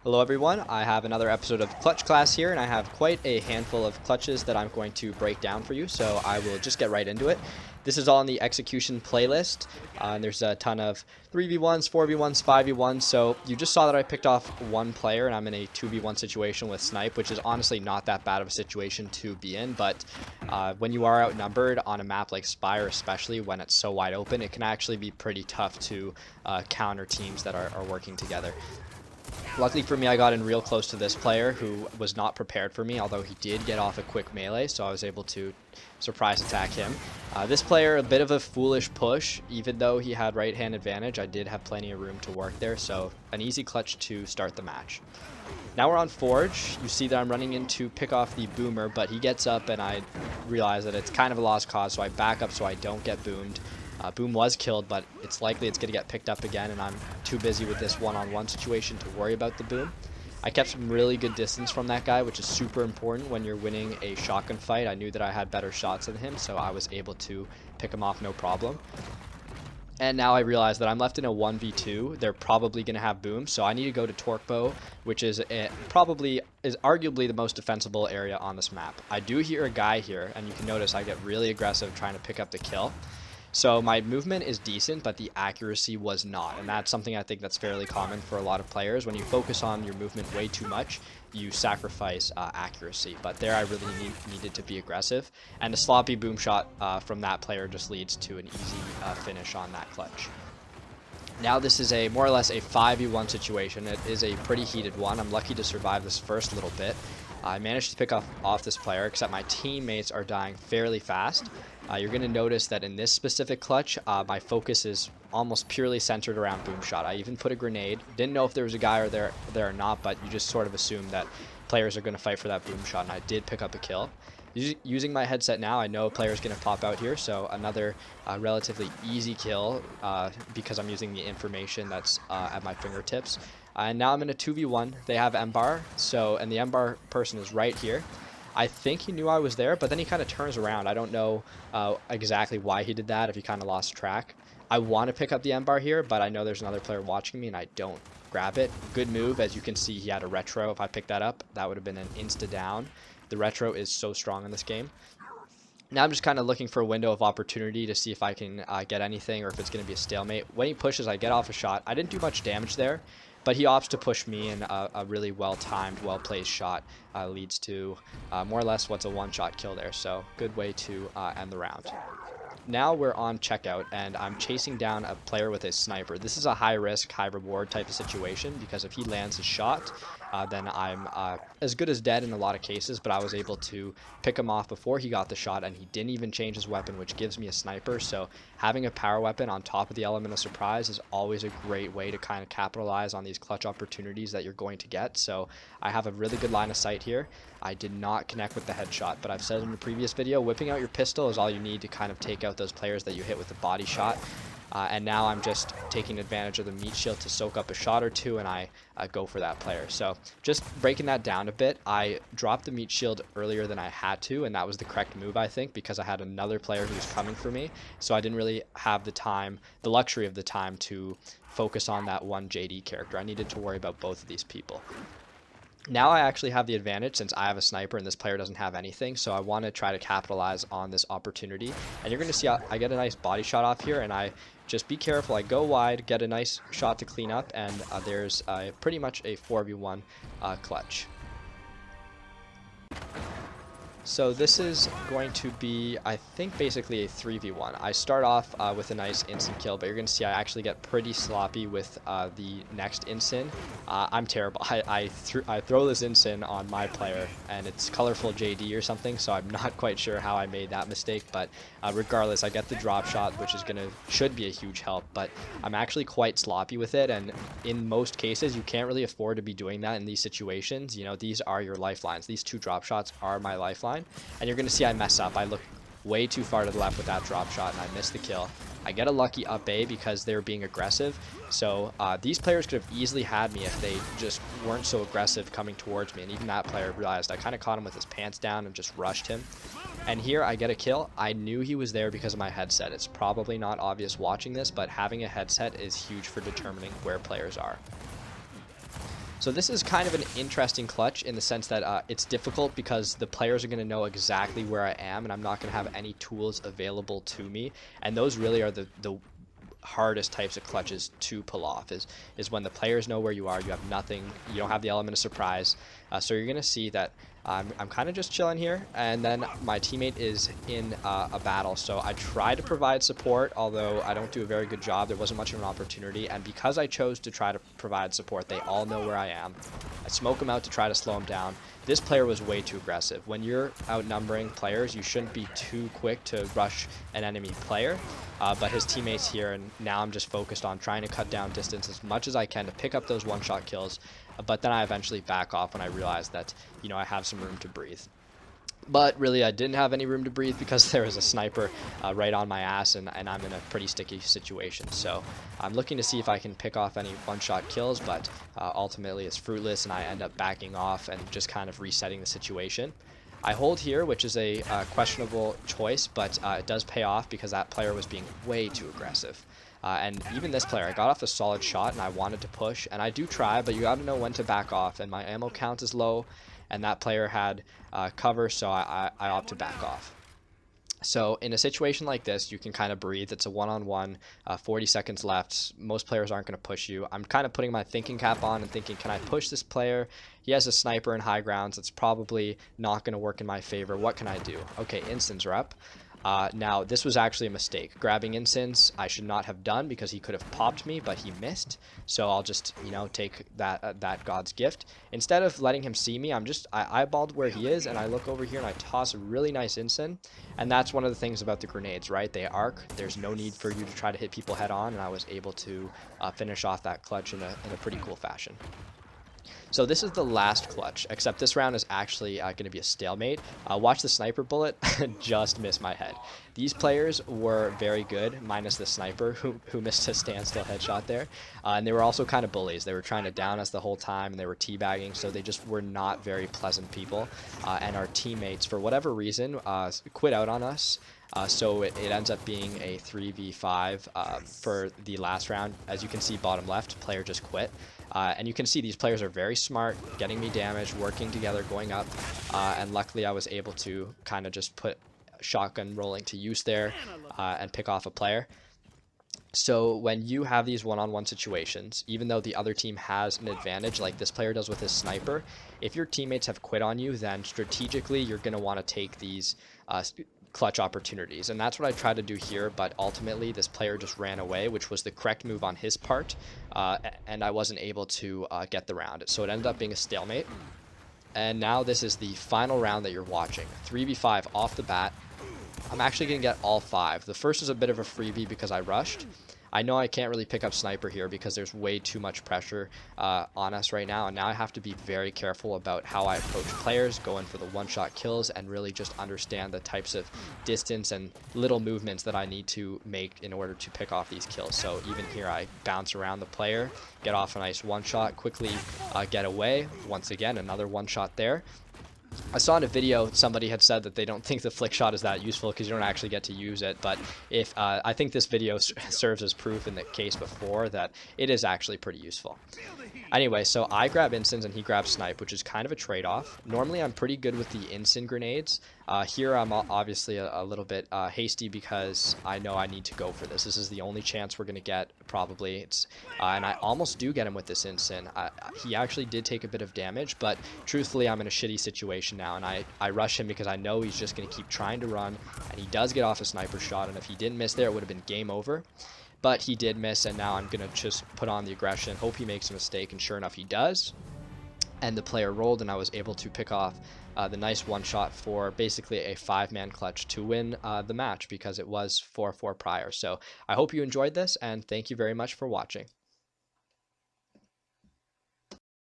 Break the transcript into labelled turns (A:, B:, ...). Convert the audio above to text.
A: Hello everyone, I have another episode of Clutch Class here, and I have quite a handful of clutches that I'm going to break down for you, so I will just get right into it. This is all in the execution playlist, and there's a ton of 3v1s, 4v1s, 5v1s, so you just saw that I picked off one player, and I'm in a 2v1 situation with Snipe, which is honestly not that bad of a situation to be in, but when you are outnumbered on a map like Spire, especially when it's so wide open, it can actually be pretty tough to counter teams that are working together. Luckily for me, I got in real close to this player who was not prepared for me, although he did get off a quick melee, so I was able to surprise attack him. This player, a bit of a foolish push, even though he had right hand advantage, I did have plenty of room to work there, so an easy clutch to start the match. Now we're on Forge. You see that I'm running in to pick off the boomer, but he gets up and I realize that it's kind of a lost cause, so I back up so I don't get boomed. Boom was killed, but it's likely it's going to get picked up again, and I'm too busy with this one-on-one situation to worry about the boom. I kept some really good distance from that guy, which is super important when you're winning a shotgun fight. I knew that I had better shots than him, so I was able to pick him off no problem. And now I realize that I'm left in a 1v2. They're probably going to have boom, so I need to go to Torque Bow, which is arguably the most defensible area on this map. I do hear a guy here, and you can notice I get really aggressive trying to pick up the kill. So my movement is decent, but the accuracy was not, and that's something I think that's fairly common for a lot of players. When you focus on your movement way too much, you sacrifice accuracy, but there I really needed to be aggressive, and a sloppy boom shot from that player just leads to an easy finish on that clutch. Now this is a more or less a 5v1 situation. It is a pretty heated one. I'm lucky to survive this first little bit. I managed to pick off this player, except my teammates are dying fairly fast. You're going to notice that in this specific clutch, my focus is almost purely centered around boom shot. I even put a grenade. Didn't know if there was a guy there or not, but you just sort of assume that players are going to fight for that boom shot, and I did pick up a kill. Using my headset now, I know a player is going to pop out here, so another relatively easy kill because I'm using the information that's at my fingertips. And now I'm in a 2v1. They have M-bar, and the M-bar person is right here. I think he knew I was there, but then he kind of turns around. I don't know exactly why he did that, if he kind of lost track. I want to pick up the M-bar here, but I know there's another player watching me, and I don't grab it. Good move. As you can see, he had a retro. If I picked that up, that would have been an insta-down. The retro is so strong in this game. Now I'm just kind of looking for a window of opportunity to see if I can get anything or if it's going to be a stalemate. When he pushes, I get off a shot. I didn't do much damage there, but he opts to push me, and a really well-timed, well-placed shot leads to more or less what's a one-shot kill there. So good way to end the round. Now we're on checkout, and I'm chasing down a player with a sniper. This is a high-risk, high-reward type of situation, because if he lands a shot, then I'm as good as dead in a lot of cases, but I was able to pick him off before he got the shot, and he didn't even change his weapon, which gives me a sniper. So having a power weapon on top of the element of surprise is always a great way to kind of capitalize on these clutch opportunities that you're going to get. So I have a really good line of sight here. I did not connect with the headshot, but I've said in the previous video, whipping out your pistol is all you need to kind of take out those players that you hit with the body shot. And now I'm just taking advantage of the meat shield to soak up a shot or two, and I go for that player. So just breaking that down a bit, I dropped the meat shield earlier than I had to, and that was the correct move, I think, because I had another player who was coming for me. So I didn't really have the luxury of the time to focus on that one JD character. I needed to worry about both of these people. Now I actually have the advantage since I have a sniper and this player doesn't have anything, so I want to try to capitalize on this opportunity. And you're going to see I get a nice body shot off here, and I just be careful. I go wide, get a nice shot to clean up, and there's pretty much a 4v1 clutch. So this is going to be, I think, basically a 3v1. I start off with a nice instant kill, but you're going to see I actually get pretty sloppy with the next instant. I'm terrible. I throw this instant on my player, and it's colorful JD or something, so I'm not quite sure how I made that mistake, but regardless, I get the drop shot, which should be a huge help, but I'm actually quite sloppy with it, and in most cases, you can't really afford to be doing that in these situations. You know, these are your lifelines. These two drop shots are my lifeline. And you're going to see I mess up. I look way too far to the left with that drop shot, and I miss the kill. I get a lucky up A because they're being aggressive. So these players could have easily had me if they just weren't so aggressive coming towards me. And even that player realized I kind of caught him with his pants down and just rushed him. And here I get a kill. I knew he was there because of my headset. It's probably not obvious watching this, but having a headset is huge for determining where players are. So this is kind of an interesting clutch in the sense that it's difficult because the players are going to know exactly where I am, and I'm not going to have any tools available to me. And those really are the hardest types of clutches to pull off is when the players know where you are, you have nothing, you don't have the element of surprise. So you're going to see that I'm kind of just chilling here, and then my teammate is in a battle, so I try to provide support, although I don't do a very good job. There wasn't much of an opportunity, and because I chose to try to provide support, they all know where I am. I smoke him out to try to slow him down. This player was way too aggressive. When you're outnumbering players, you shouldn't be too quick to rush an enemy player, but his teammate's here, and now I'm just focused on trying to cut down distance as much as I can to pick up those one-shot kills, but then I eventually back off when I realize that, you know, I have some room to breathe. But really, I didn't have any room to breathe because there was a sniper right on my ass, and I'm in a pretty sticky situation. So I'm looking to see if I can pick off any one-shot kills, but ultimately it's fruitless, and I end up backing off and just kind of resetting the situation. I hold here, which is a questionable choice, but it does pay off because that player was being way too aggressive. And even this player, I got off a solid shot and I wanted to push, and I do try, but you got to know when to back off, and my ammo count is low, and that player had cover, so I opt to back off. So in a situation like this, you can kind of breathe. It's a one-on-one, 40 seconds left. Most players aren't going to push you. I'm kind of putting my thinking cap on and thinking, can I push this player? He has a sniper in high grounds. It's probably not going to work in my favor. What can I do? Okay, instants are up. Now, this was actually a mistake. Grabbing instants, I should not have done because he could have popped me, but he missed. So I'll just, you know, take that God's gift. Instead of letting him see me, I eyeballed where he is, and I look over here and I toss a really nice instant. And that's one of the things about the grenades, right? They arc. There's no need for you to try to hit people head on, and I was able to finish off that clutch in a pretty cool fashion. So this is the last clutch, except this round is actually going to be a stalemate. Watch the sniper bullet just miss my head. These players were very good, minus the sniper who missed a standstill headshot there. And they were also kind of bullies. They were trying to down us the whole time, and they were teabagging, so they just were not very pleasant people. And our teammates, for whatever reason, quit out on us. So it ends up being a 3v5 for the last round. As you can see, bottom left, player just quit. And you can see these players are very smart, getting me damage, working together, going up. And luckily I was able to kind of just put shotgun rolling to use there and pick off a player. So when you have these one-on-one situations, even though the other team has an advantage like this player does with his sniper, if your teammates have quit on you, then strategically you're going to want to take these clutch opportunities, and that's what I tried to do here, but ultimately this player just ran away, which was the correct move on his part, and I wasn't able to get the round, so it ended up being a stalemate. And now this is the final round that you're watching, 3v5 off the bat. I'm actually going to get all 5. The first is a bit of a freebie because I rushed. I know I can't really pick up sniper here because there's way too much pressure on us right now, and now I have to be very careful about how I approach players, go in for the one-shot kills, and really just understand the types of distance and little movements that I need to make in order to pick off these kills. So even here I bounce around the player, get off a nice one-shot, quickly get away. Once again, another one-shot there. I saw in a video somebody had said that they don't think the flick shot is that useful because you don't actually get to use it, but if I think this video serves as proof in the case before that it is actually pretty useful. Anyway, so I grab instants and he grabs snipe, which is kind of a trade-off. Normally I'm pretty good with the instant grenades. Here I'm obviously a little bit hasty because I know I need to go for this. This is the only chance we're going to get, probably. And I almost do get him with this instant. He actually did take a bit of damage, but truthfully I'm in a shitty situation now, and I rush him because I know he's just going to keep trying to run, and he does get off a sniper shot, and if he didn't miss there, it would have been game over. But he did miss, and now I'm going to just put on the aggression, hope he makes a mistake, and sure enough he does. And the player rolled, and I was able to pick off the nice one shot for basically a 5-man clutch to win the match because it was 4-4 prior. So I hope you enjoyed this, and thank you very much for watching.